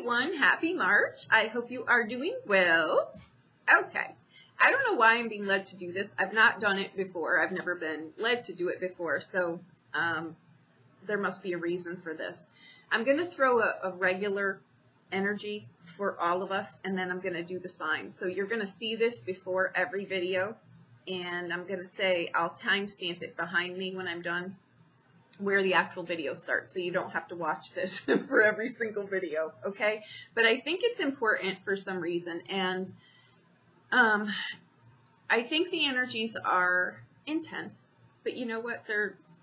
everyone. Happy March. I hope you are doing well. Okay. I don't know why I'm being led to do this. I've not done it before. I've never been led to do it before. So there must be a reason for this. I'm going to throw a regular energy for all of us, and then I'm going to do the signs. So you're going to see this before every video, and I'm going to say I'll timestamp it behind me when I'm done, where the actual video starts, so you don't have to watch this for every single video, okay? But I think it's important for some reason, and I think the energies are intense, but you know what?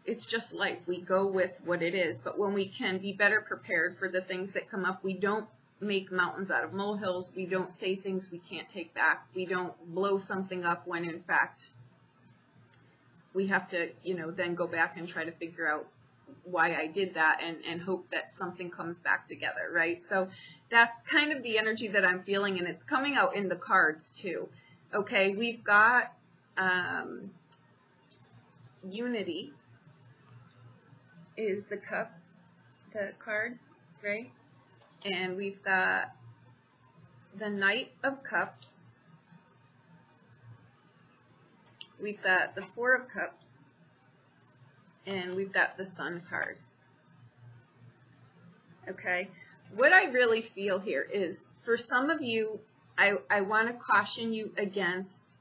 It's just life. We go with what it is, but when we can be better prepared for the things that come up, we don't make mountains out of molehills. We don't say things we can't take back. We don't blow something up when, in fact, we have to, then go back and try to figure out why I did that and hope that something comes back together, right? So that's kind of the energy that I'm feeling, and it's coming out in the cards too. Okay, we've got unity is the card, right? And we've got the Knight of Cups. We've got the Four of Cups, and we've got the Sun card. Okay, what I really feel here is, for some of you, I want to caution you against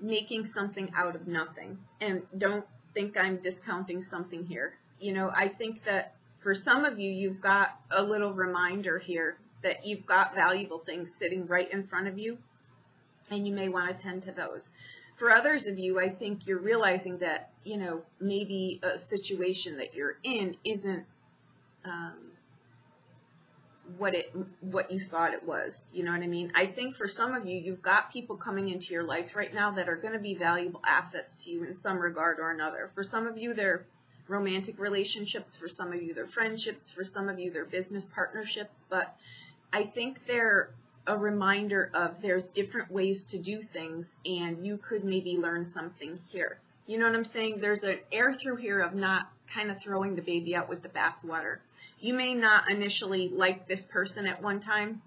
making something out of nothing. And don't think I'm discounting something here. I think that for some of you, you've got a little reminder here that you've got valuable things sitting right in front of you, and you may want to tend to those. For others of you, I think you're realizing that, maybe a situation that you're in isn't what you thought it was. You know what I mean? I think for some of you, you've got people coming into your life right now that are going to be valuable assets to you in some regard or another. For some of you, they're romantic relationships. For some of you, they're friendships. For some of you, they're business partnerships. But I think they're a reminder of there's different ways to do things, and you could maybe learn something here. You know what I'm saying? There's an air through here of not kind of throwing the baby out with the bathwater. You may not initially like this person at one time.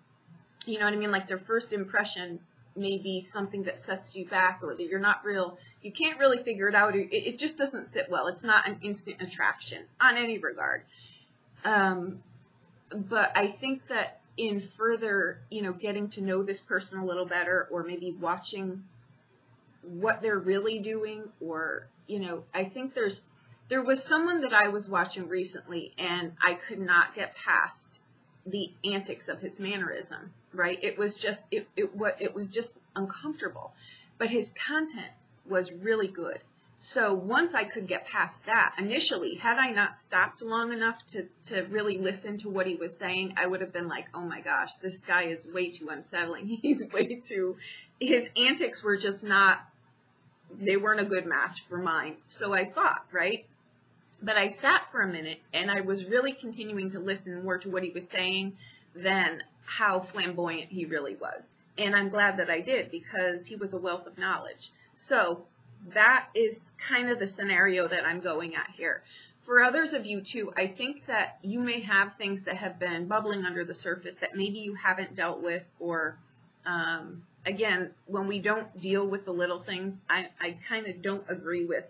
You know what I mean? Like, their first impression may be something that sets you back, or that you can't really figure it out. It just doesn't sit well. It's not an instant attraction on any regard. But I think that in further, getting to know this person a little better, or maybe watching what they're really doing, or, I think there was someone that I was watching recently, and I could not get past the antics of his mannerism, right? It was just, it was just uncomfortable, but his content was really good. So once I could get past that, initially, had I not stopped long enough to really listen to what he was saying, I would have been like, oh my gosh, this guy is way too unsettling. His antics were just they weren't a good match for mine. So I thought, right? But I sat for a minute, and I was really continuing to listen more to what he was saying than how flamboyant he really was. And I'm glad that I did, because he was a wealth of knowledge. So that is kind of the scenario that I'm going at here. For others of you too, I think that you may have things that have been bubbling under the surface that maybe you haven't dealt with, or again, when we don't deal with the little things, I kind of don't agree with,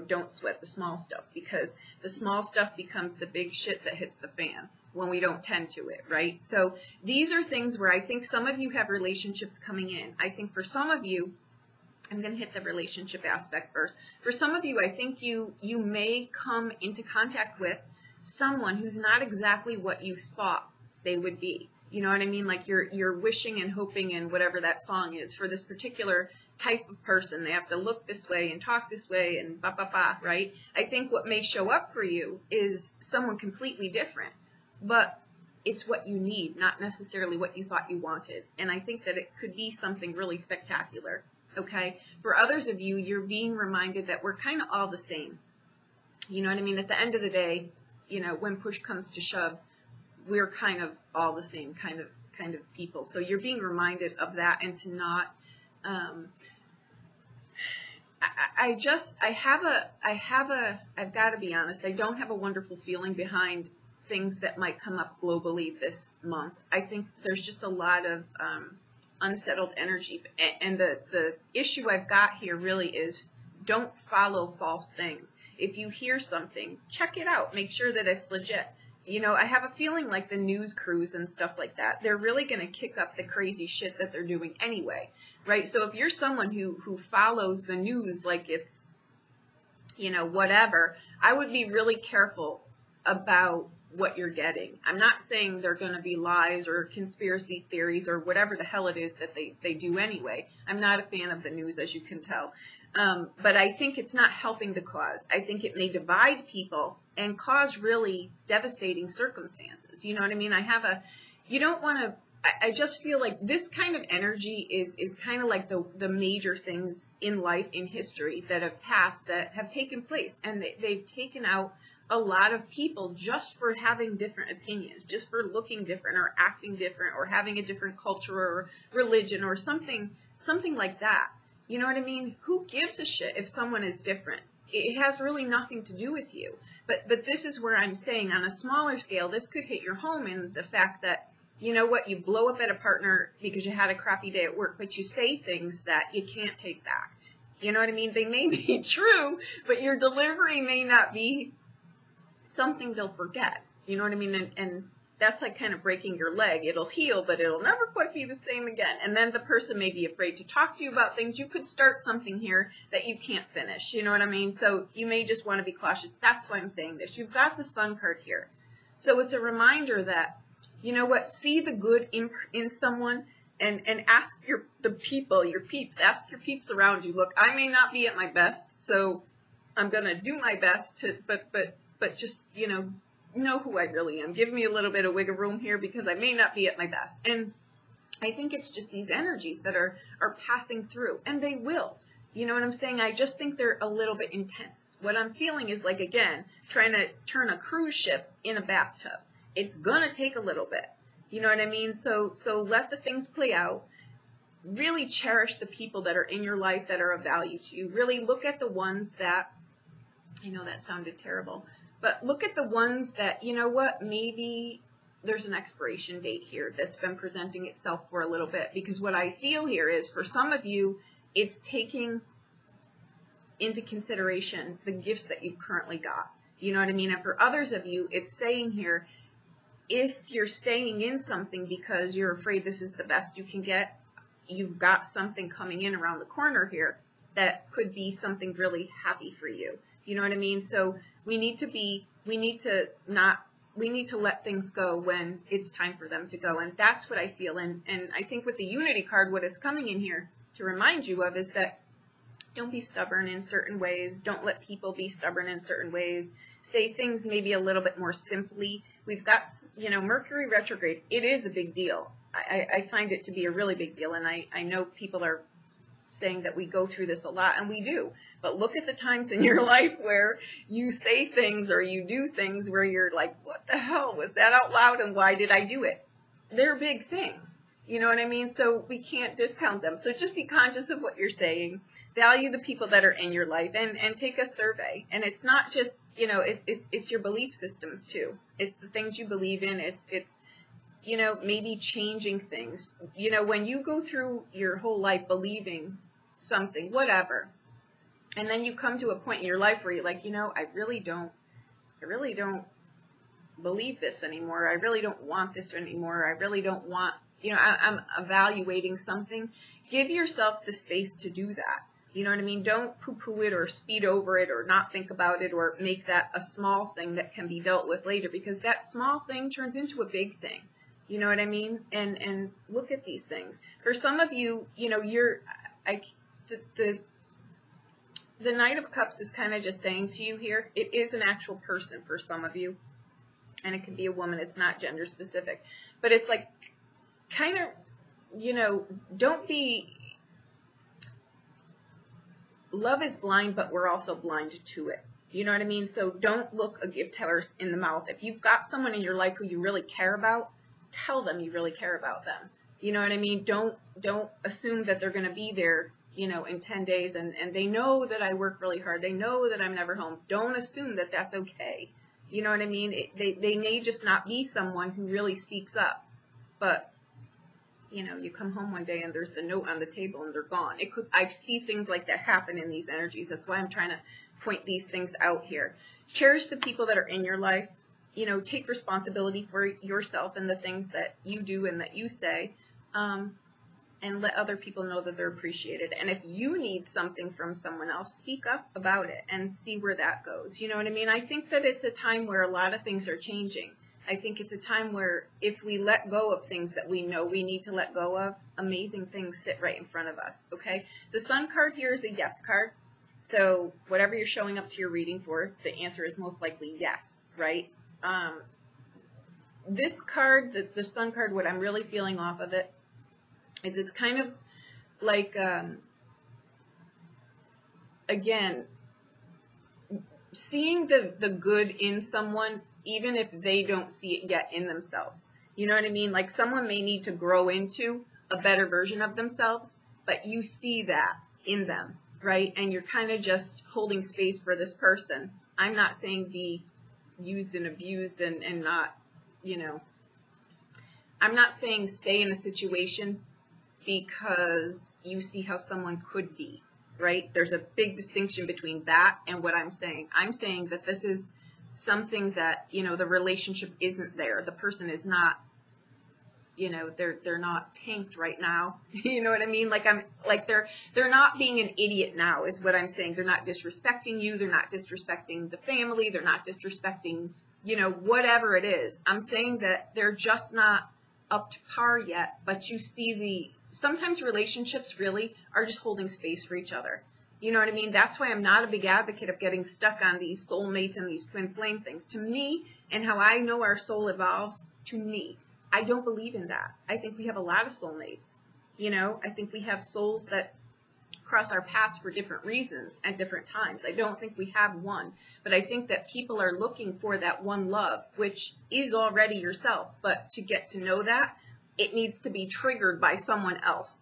don't sweat the small stuff, because the small stuff becomes the big shit that hits the fan when we don't tend to it, right? So these are things where I think some of you have relationships coming in. I think for some of you, I'm going to hit the relationship aspect first. For some of you, I think you may come into contact with someone who's not exactly what you thought they would be. You know what I mean? Like, you're wishing and hoping, and whatever that song is, for this particular type of person. They have to look this way and talk this way and right? I think what may show up for you is someone completely different, but it's what you need, not necessarily what you thought you wanted. And I think that it could be something really spectacular. Okay, for others of you, you're being reminded that we're kind of all the same. You know what I mean? At the end of the day, when push comes to shove, we're kind of all the same kind of people. So you're being reminded of that, and to not. I've got to be honest. I don't have a wonderful feeling behind things that might come up globally this month. I think there's just a lot of unsettled energy. And the issue I've got here really is don't follow false things. If you hear something, check it out. Make sure that it's legit. You know, I have a feeling like the news crews and stuff like that, they're really going to kick up the crazy shit that they're doing anyway, right? So if you're someone who follows the news like it's, you know, whatever, I would be really careful about what you're getting. I'm not saying they're going to be lies or conspiracy theories or whatever the hell it is that they do anyway. I'm not a fan of the news, as you can tell. But I think it's not helping the cause. I think it may divide people and cause really devastating circumstances. You know what I mean? You don't want to, I just feel like this kind of energy is kind of like the major things in life, in history that have passed, that have taken place. And they've taken out a lot of people just for having different opinions, just for looking different or acting different or having a different culture or religion or something like that. You know what I mean? Who gives a shit if someone is different? It has really nothing to do with you. But this is where I'm saying on a smaller scale, this could hit your home in the fact that, you know what, you blow up at a partner because you had a crappy day at work, but you say things that you can't take back. You know what I mean? They may be true, but your delivery may not be something they'll forget. You know what I mean? And that's like kind of breaking your leg. It'll heal, but it'll never quite be the same again. And then the person may be afraid to talk to you about things. You could start something here that you can't finish. You know what I mean? So you may just want to be cautious. That's why I'm saying this. You've got the Sun card here. So it's a reminder that, you know what, see the good in someone and ask your peeps, ask your peeps around you. Look, I may not be at my best, so I'm going to do my best to, but just, you know who I really am. Give me a little bit of wiggle room here because I may not be at my best. And I think it's just these energies that are passing through, and they will. You know what I'm saying? I just think they're a little bit intense. What I'm feeling is like, again, trying to turn a cruise ship in a bathtub. It's going to take a little bit. You know what I mean? So let the things play out. Really cherish the people that are in your life that are of value to you. Really look at the ones that, I know that sounded terrible, but look at the ones that, you know what, maybe there's an expiration date here that's been presenting itself for a little bit. Because what I feel here is, for some of you, it's taking into consideration the gifts that you've currently got. You know what I mean? And for others of you, it's saying here, if you're staying in something because you're afraid this is the best you can get, you've got something coming in around the corner here that could be something really happy for you. You know what I mean? So we need to let things go when it's time for them to go. And that's what I feel. And I think with the Unity card, what it's coming in here to remind you of is that don't be stubborn in certain ways. Don't let people be stubborn in certain ways. Say things maybe a little bit more simply. We've got, you know, Mercury retrograde. It is a big deal. I find it to be a really big deal. And I know people are saying that we go through this a lot, and we do. But look at the times in your life where you say things or you do things where you're like, what the hell was that out loud, and why did I do it? They're big things. You know what I mean? So we can't discount them. So just be conscious of what you're saying. Value the people that are in your life, and take a survey. And it's not just, you know, it's your belief systems too. It's the things you believe in. It's you know, maybe changing things. You know, when you go through your whole life believing something, whatever, and then you come to a point in your life where you're like, you know, I really don't believe this anymore. I really don't want this anymore. I really don't want, you know, I'm evaluating something. Give yourself the space to do that. You know what I mean? Don't poo-poo it or speed over it or not think about it or make that a small thing that can be dealt with later, because that small thing turns into a big thing. You know what I mean? And look at these things. For some of you, you know, the Knight of Cups is kind of just saying to you here, it is an actual person for some of you. And it can be a woman. It's not gender specific. But it's like, kind of, you know, don't be, love is blind, but we're also blind to it. You know what I mean? So don't look a gift teller in the mouth. If you've got someone in your life who you really care about, tell them you really care about them. You know what I mean? Don't assume that they're going to be there, you know, in 10 days and they know that I work really hard. They know that I'm never home. Don't assume that that's okay. You know what I mean? They may just not be someone who really speaks up, but you know, you come home one day and there's the note on the table and they're gone. I see things like that happen in these energies. That's why I'm trying to point these things out here. Cherish the people that are in your life. You know, take responsibility for yourself and the things that you do and that you say, and let other people know that they're appreciated. And if you need something from someone else, speak up about it and see where that goes. You know what I mean? I think that it's a time where a lot of things are changing. I think it's a time where if we let go of things that we know we need to let go of, amazing things sit right in front of us, okay? The Sun card here is a yes card. So whatever you're showing up to your reading for, the answer is most likely yes, right? This card, the Sun card, what I'm really feeling off of it is it's kind of like, again, seeing the good in someone, even if they don't see it yet in themselves. You know what I mean? Like someone may need to grow into a better version of themselves, but you see that in them, right? And you're kind of just holding space for this person. I'm not saying be used and abused and not, you know, I'm not saying stay in a situation because you see how someone could be, right? There's a big distinction between that and what I'm saying. I'm saying that this is something that, you know, the relationship isn't there. The person is not, you know, they're not tanked right now. You know what I mean? Like they're not being an idiot now is what I'm saying. They're not disrespecting you. They're not disrespecting the family. They're not disrespecting, you know, whatever it is. I'm saying that they're just not up to par yet, but you see sometimes relationships really are just holding space for each other. You know what I mean? That's why I'm not a big advocate of getting stuck on these soulmates and these twin flame things. To me, and how I know our soul evolves, to me, I don't believe in that. I think we have a lot of soulmates. You know, I think we have souls that cross our paths for different reasons at different times. I don't think we have one, but I think that people are looking for that one love, which is already yourself. But to get to know that, it needs to be triggered by someone else.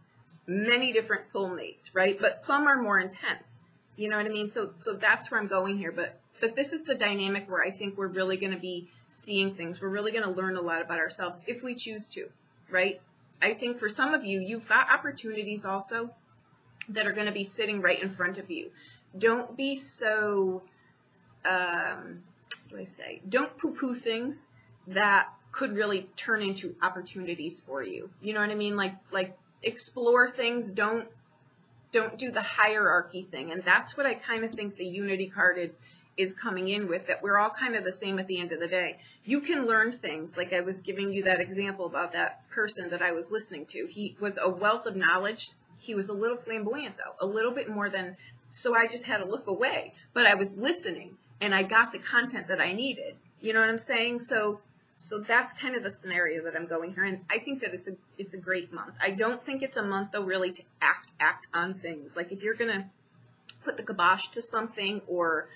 Many different soulmates, right? But some are more intense. You know what I mean? So that's where I'm going here. But this is the dynamic where I think we're really going to be seeing things. We're really going to learn a lot about ourselves if we choose to, right? I think for some of you, you've got opportunities also that are going to be sitting right in front of you. Don't be so, don't poo-poo things that could really turn into opportunities for you. You know what I mean? Like explore things. Don't do the hierarchy thing. And that's what I kind of think the unity card is coming in with, that we're all kind of the same at the end of the day. You can learn things. Like I was giving you that example about that person that I was listening to. He was a wealth of knowledge. He was a little flamboyant though, a little bit more than, so I just had to look away, but I was listening and I got the content that I needed. You know what I'm saying? So that's kind of the scenario that I'm going here. And I think that it's a great month. I don't think it's a month though really to act on things. Like if you're going to put the kibosh to something or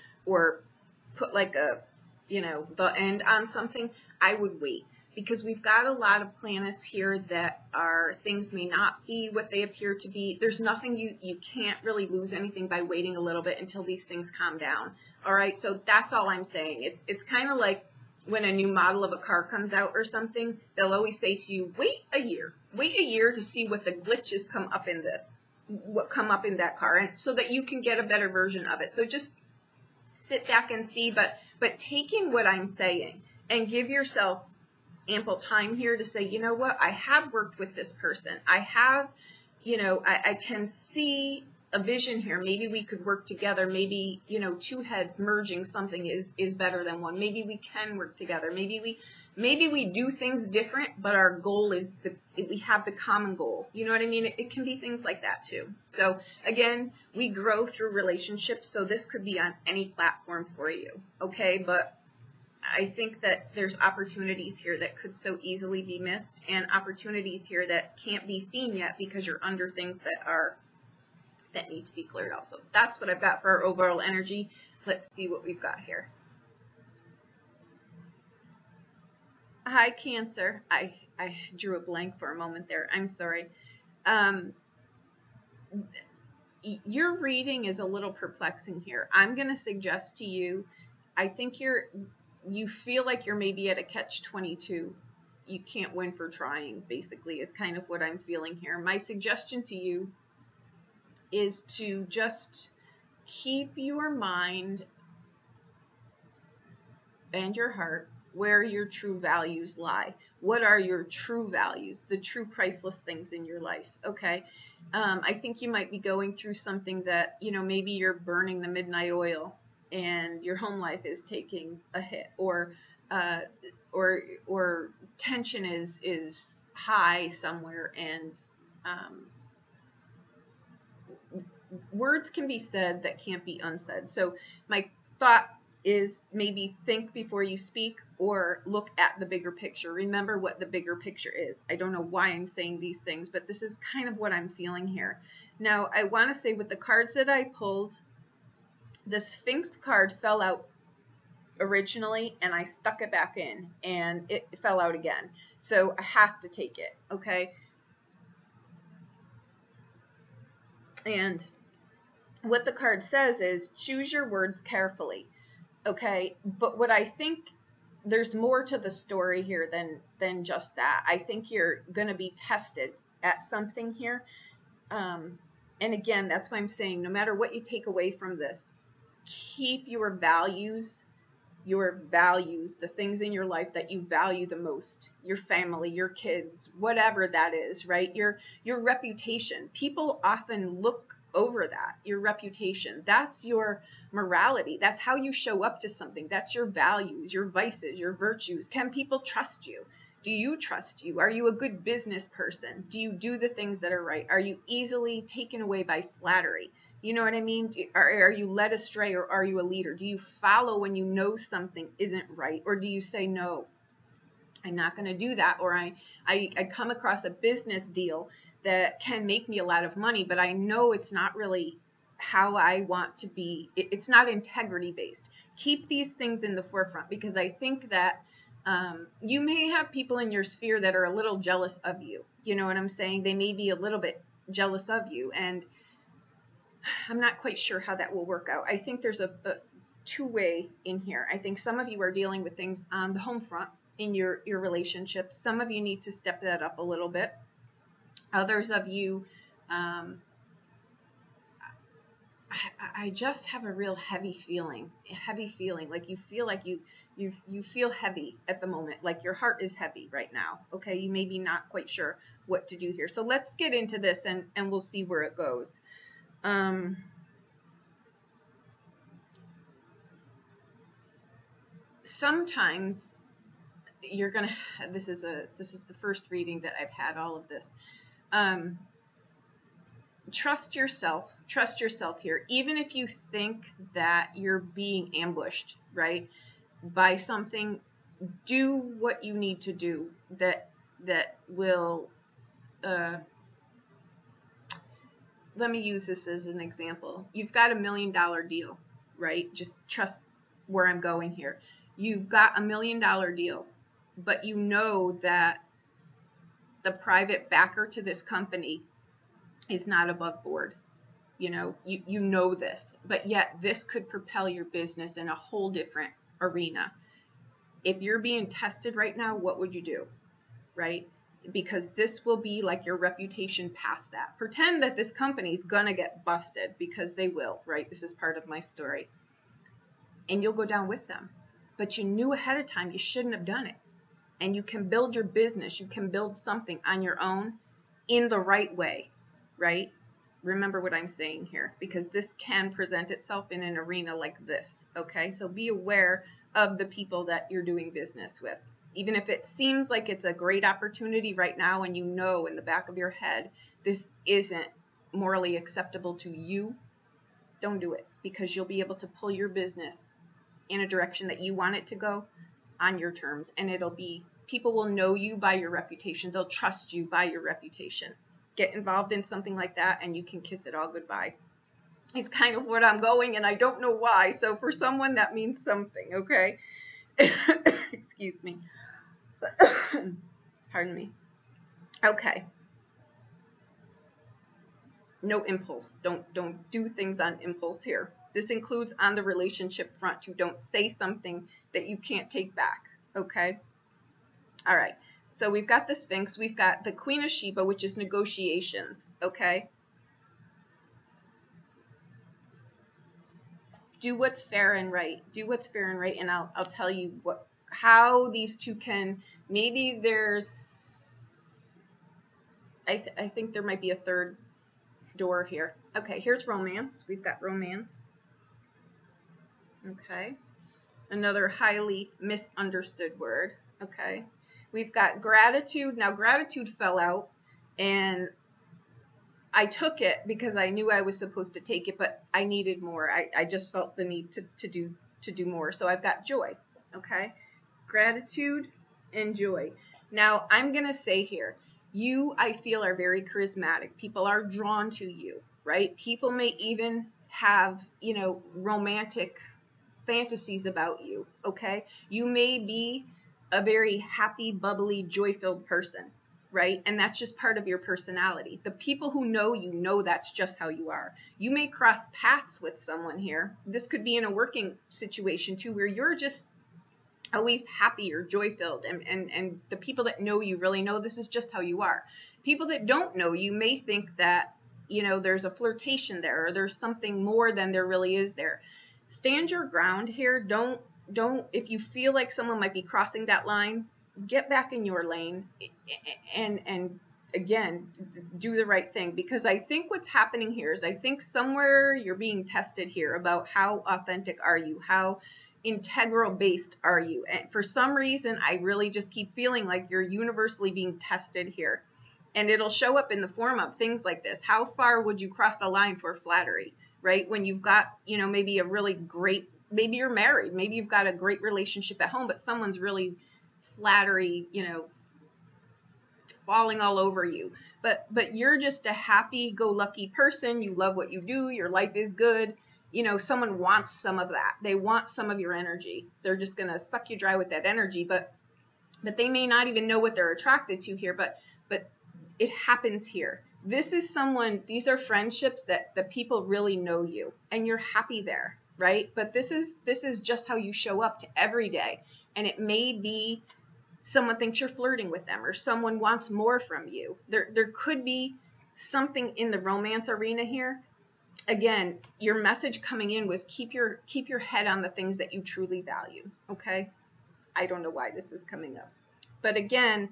put like a, you know, the end on something, I would wait. Because we've got a lot of planets here that are, things may not be what they appear to be. There's nothing, you can't really lose anything by waiting a little bit until these things calm down. All right, so that's all I'm saying. It's kind of like when a new model of a car comes out or something, they'll always say to you, wait a year to see what the glitches come up in that car, and so that you can get a better version of it. So just sit back and see, but taking what I'm saying and give yourself ample time here to say, you know what, I have worked with this person. I have, you know, I can see a vision here. Maybe we could work together. Maybe, you know, two heads merging something is better than one. Maybe we can work together. Maybe we do things different, but our goal is we have the common goal. You know what I mean? It can be things like that too. So again, we grow through relationships. So this could be on any platform for you. Okay. But I think that there's opportunities here that could so easily be missed, and opportunities here that can't be seen yet because you're under things that need to be cleared out. So that's what I've got for our overall energy. Let's see what we've got here. Hi, Cancer. I drew a blank for a moment there. I'm sorry. Your reading is a little perplexing here. I'm going to suggest to you, I think you feel like you're maybe at a catch-22. You can't win for trying, basically, is kind of what I'm feeling here. My suggestion to you is to just keep your mind and your heart where your true values lie. What are your true values, the true priceless things in your life? Okay. I think you might be going through something that, maybe you're burning the midnight oil and your home life is taking a hit, or tension is high somewhere, and words can be said that can't be unsaid. So my thought is maybe think before you speak, or look at the bigger picture. Remember what the bigger picture is. I don't know why I'm saying these things, but this is kind of what I'm feeling here. Now, I want to say with the cards that I pulled, the Sphinx card fell out originally, and I stuck it back in, and it fell out again. So I have to take it, okay? And what the card says is choose your words carefully. Okay, but what I think, there's more to the story here than just that. I think you're going to be tested at something here. And again, that's why I'm saying no matter what you take away from this, keep your values, the things in your life that you value the most, your family, your kids, whatever that is, right? Your reputation. People often look over that, your reputation. That's your morality. That's how you show up to something. That's your values, your vices, your virtues. Can people trust you? Do you trust you? Are you a good business person? Do you do the things that are right? Are you easily taken away by flattery? You know what I mean? Are you led astray, or are you a leader? Do you follow when you know something isn't right? Or do you say, no, I'm not going to do that? Or I come across a business deal that can make me a lot of money, but I know it's not really how I want to be. It's not integrity based. Keep these things in the forefront, because I think that you may have people in your sphere that are a little jealous of you. You know what I'm saying? They may be a little bit jealous of you, and I'm not quite sure how that will work out. I think there's a two-way in here. I think some of you are dealing with things on the home front in your relationships. Some of you need to step that up a little bit. Others of you, I just have a real heavy feeling, like you feel like you feel heavy at the moment, like your heart is heavy right now. Okay, you may be not quite sure what to do here. So let's get into this, and we'll see where it goes. Sometimes you're gonna. This is the first reading that I've had all of this. Trust yourself here, even if you think that you're being ambushed, right, by something. Do what you need to do that will, let me use this as an example. You've got $1 million deal, right? Just trust where I'm going here. You've got $1 million deal, but you know that the private backer to this company is not above board. You know this, but yet this could propel your business in a whole different arena. If you're being tested right now, what would you do, right? Because this will be like your reputation past that. Pretend that this company is gonna get busted, because they will, right? This is part of my story. And you'll go down with them. But you knew ahead of time you shouldn't have done it. And you can build your business, you can build something on your own in the right way, right? Remember what I'm saying here, because this can present itself in an arena like this, okay? So be aware of the people that you're doing business with. Even if it seems like it's a great opportunity right now, and you know in the back of your head this isn't morally acceptable to you, don't do it, because you'll be able to pull your business in a direction that you want it to go on your terms, and people will know you by your reputation. They'll trust you by your reputation. Get involved in something like that, and you can kiss it all goodbye. It's kind of what I'm going, and I don't know why. So for someone, that means something, okay? Excuse me. Pardon me. Okay. No impulse. Don't do things on impulse here. This includes on the relationship front too. Don't say something that you can't take back, okay? All right, so we've got the Sphinx. We've got the Queen of Sheba, which is negotiations, okay? Do what's fair and right. Do what's fair and right, and I'll tell you how these two can, maybe there's, I think there might be a third door here. Okay, here's romance. We've got romance. Okay. Another highly misunderstood word. Okay. We've got gratitude. Now, gratitude fell out, and I took it because I knew I was supposed to take it, but I needed more. I just felt the need to do more. So I've got joy. Okay. Gratitude and joy. Now, I'm going to say here, you, I feel, are very charismatic. People are drawn to you, right? People may even have, you know, romantic fantasies about you, okay? You may be a very happy, bubbly, joy-filled person, right? And that's just part of your personality. The people who know you know that's just how you are. You may cross paths with someone here. This could be in a working situation too, where you're just always happy or joy-filled, and the people that know you really know this is just how you are. People that don't know you may think that, you know, there's a flirtation there, or there's something more than there really is there. Stand your ground here. Don't, if you feel like someone might be crossing that line, get back in your lane and again, do the right thing. Because I think what's happening here is, I think somewhere you're being tested here about how authentic are you, how integral based are you. And for some reason, I really just keep feeling like you're universally being tested here. And it'll show up in the form of things like this. How far would you cross the line for flattery, right? When you've got, you know, maybe a really great, maybe you're married, maybe you've got a great relationship at home, but someone's really flattery, you know, falling all over you. But you're just a happy-go-lucky person. You love what you do. Your life is good. You know, someone wants some of that. They want some of your energy. They're just going to suck you dry with that energy. But they may not even know what they're attracted to here. But it happens here. This is someone, these are friendships that the people really know you, and you're happy there, right? But this is just how you show up to every day. And it may be someone thinks you're flirting with them, or someone wants more from you. There could be something in the romance arena here. Again, your message coming in was keep your head on the things that you truly value, okay? I don't know why this is coming up. But again,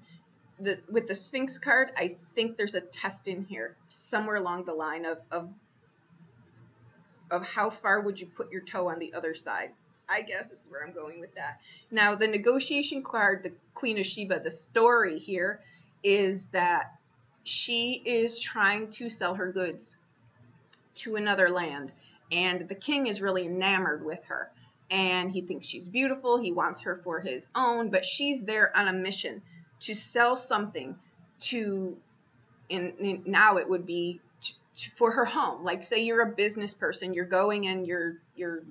with the Sphinx card, I think there's a test in here somewhere along the line of how far would you put your toe on the other side. I guess is where I'm going with that. Now, the negotiation card, the Queen of Sheba, the story here is that she is trying to sell her goods to another land, and the king is really enamored with her, and he thinks she's beautiful. He wants her for his own, but she's there on a mission to sell something to, and now it would be for her home. Like, say you're a business person, you're going and you're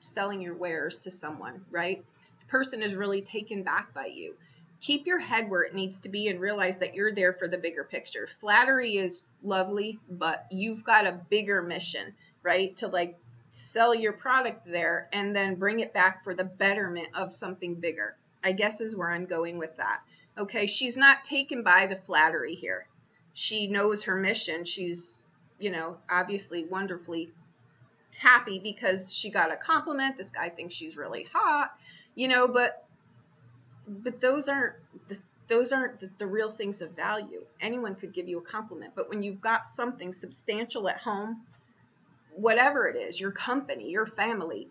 selling your wares to someone, right? The person is really taken back by you. Keep your head where it needs to be and realize that you're there for the bigger picture. Flattery is lovely, but you've got a bigger mission, right? To like sell your product there and then bring it back for the betterment of something bigger, I guess is where I'm going with that. Okay, she's not taken by the flattery here. She knows her mission. She's, you know, obviously wonderfully happy because she got a compliment. This guy thinks she's really hot, you know, but those aren't the real things of value. Anyone could give you a compliment, but when you've got something substantial at home, whatever it is, your company, your family,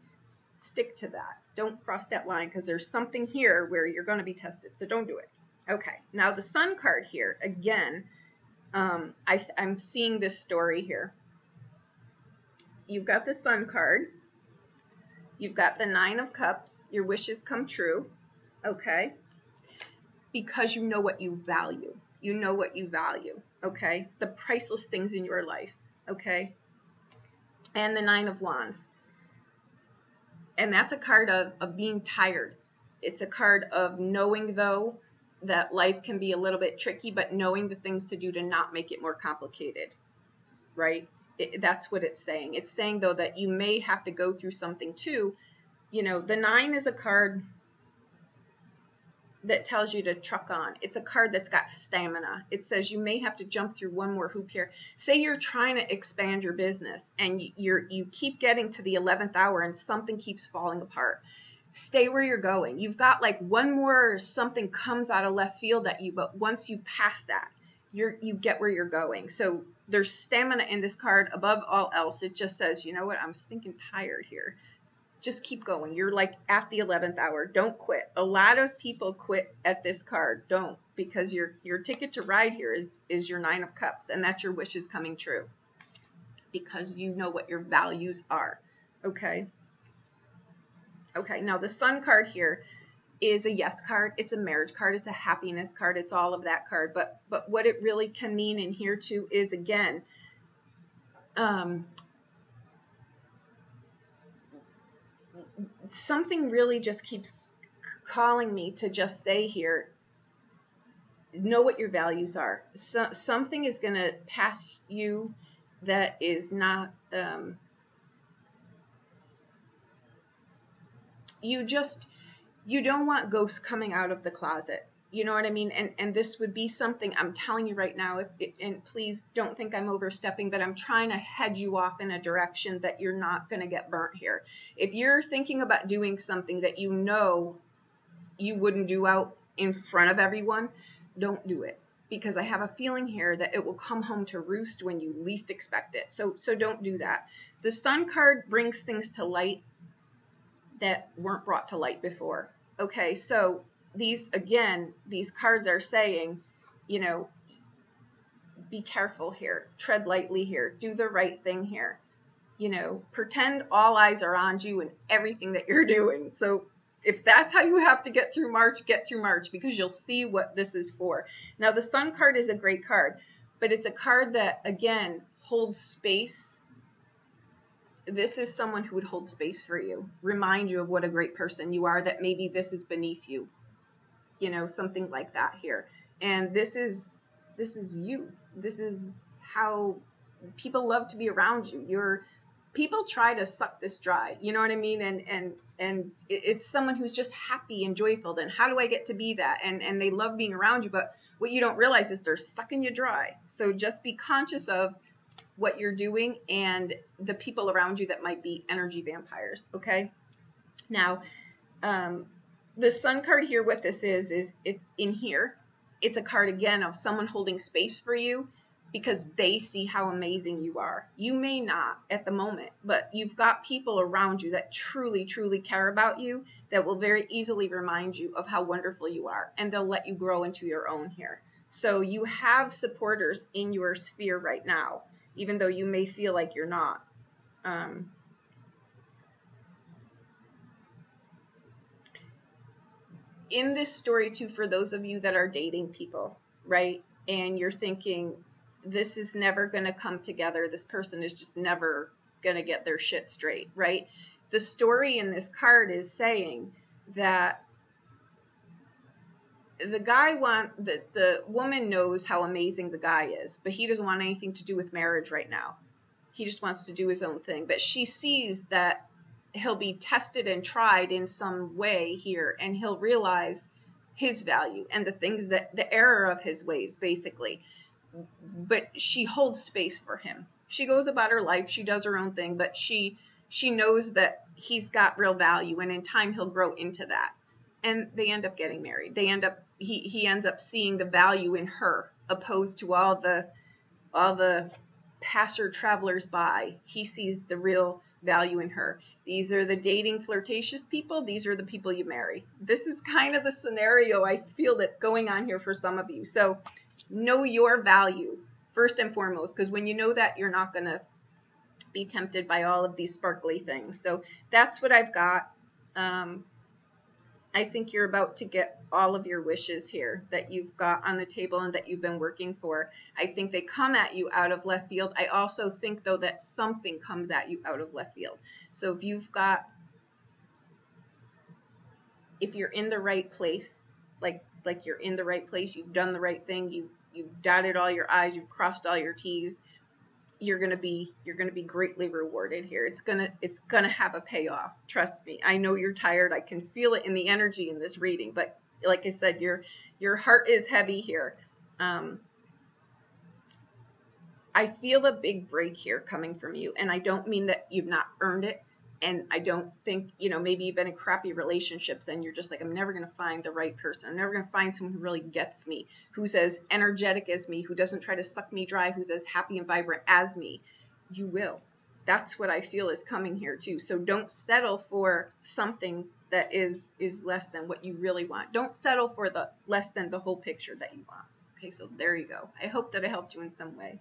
stick to that. Don't cross that line, because there's something here where you're going to be tested, so don't do it. Okay, now the Sun card here, again, I'm seeing this story here. You've got the Sun card. You've got the Nine of Cups. Your wishes come true. Okay? Because you know what you value. You know what you value. Okay? The priceless things in your life. Okay? And the Nine of Wands. And that's a card of being tired. It's a card of knowing, though, that life can be a little bit tricky, but knowing the things to do to not make it more complicated. Right? That's what it's saying. It's saying, though, that you may have to go through something too. You know, the 9 is a card that tells you to truck on. It's a card that's got stamina. It says you may have to jump through one more hoop here. Say you're trying to expand your business and you keep getting to the 11th hour and something keeps falling apart. Stay where you're going. You've got like one more something comes out of left field at you, but once you pass that, you get where you're going. So there's stamina in this card above all else. It just says, you know what, I'm stinking tired here. Just keep going. You're like at the 11th hour. Don't quit. A lot of people quit at this card. Don't, because your ticket to ride here is your 9 of Cups, and that's your wishes coming true because you know what your values are. Okay. Okay. Now the Sun card here is a yes card. It's a marriage card. It's a happiness card. It's all of that card. But what it really can mean in here too is, again, something really just keeps calling me to just say here, know what your values are. So, something is going to pass you that is not, you don't want ghosts coming out of the closet. You know what I mean? And this would be something I'm telling you right now, and please don't think I'm overstepping, but I'm trying to head you off in a direction that you're not going to get burnt here. If you're thinking about doing something that you know you wouldn't do out in front of everyone, don't do it, because I have a feeling here that it will come home to roost when you least expect it. So don't do that. The Sun card brings things to light that weren't brought to light before. Okay, so these cards are saying, you know, be careful here, tread lightly here, do the right thing here, you know, pretend all eyes are on you and everything that you're doing. So if that's how you have to get through March, because you'll see what this is for. Now the Sun card is a great card, but it's a card that, again, holds space. This is someone who would hold space for you, remind you of what a great person you are, that maybe this is beneath you. You know, something like that here. And this is you. This is how people love to be around you. People try to suck this dry. You know what I mean? And it's someone who's just happy and joyful. And how do I get to be that? And they love being around you. But what you don't realize is they're sucking you dry. So just be conscious of what you're doing and the people around you that might be energy vampires. Okay. Now, the Sun card here, what this is it's in here. It's a card, again, of someone holding space for you because they see how amazing you are. You may not at the moment, but you've got people around you that truly, truly care about you that will very easily remind you of how wonderful you are, and they'll let you grow into your own here. So you have supporters in your sphere right now, even though you may feel like you're not. In this story too, for those of you that are dating people, right? And you're thinking, this is never going to come together. This person is just never going to get their shit straight, right? The story in this card is saying that the woman knows how amazing the guy is, but he doesn't want anything to do with marriage right now. He just wants to do his own thing. But she sees that he'll be tested and tried in some way here, and he'll realize his value and the error of his ways, basically. But she holds space for him. She goes about her life. She does her own thing, but she knows that he's got real value, and in time he'll grow into that. And they end up getting married. He ends up seeing the value in her, opposed to all the passer travelers by. He sees the real value in her. These are the dating flirtatious people. These are the people you marry. This is kind of the scenario I feel that's going on here for some of you. So know your value first and foremost, because when you know that, you're not going to be tempted by all of these sparkly things. So that's what I've got. I think you're about to get all of your wishes here that you've got on the table and that you've been working for. I think they come at you out of left field. I also think, though, that something comes at you out of left field. So if you're in the right place, like you're in the right place, you've done the right thing, you've dotted all your I's, you've crossed all your T's, you're gonna be greatly rewarded here. It's gonna have a payoff. Trust me. I know you're tired. I can feel it in the energy in this reading. But like I said, your heart is heavy here. I feel a big break here coming from you, and I don't mean that you've not earned it. And I don't think, maybe you've been in crappy relationships and you're just like, I'm never going to find the right person. I'm never going to find someone who really gets me, who's as energetic as me, who doesn't try to suck me dry, who's as happy and vibrant as me. You will. That's what I feel is coming here too. So don't settle for something that is less than what you really want. Don't settle for the less than the whole picture that you want. Okay, so there you go. I hope that it helped you in some way.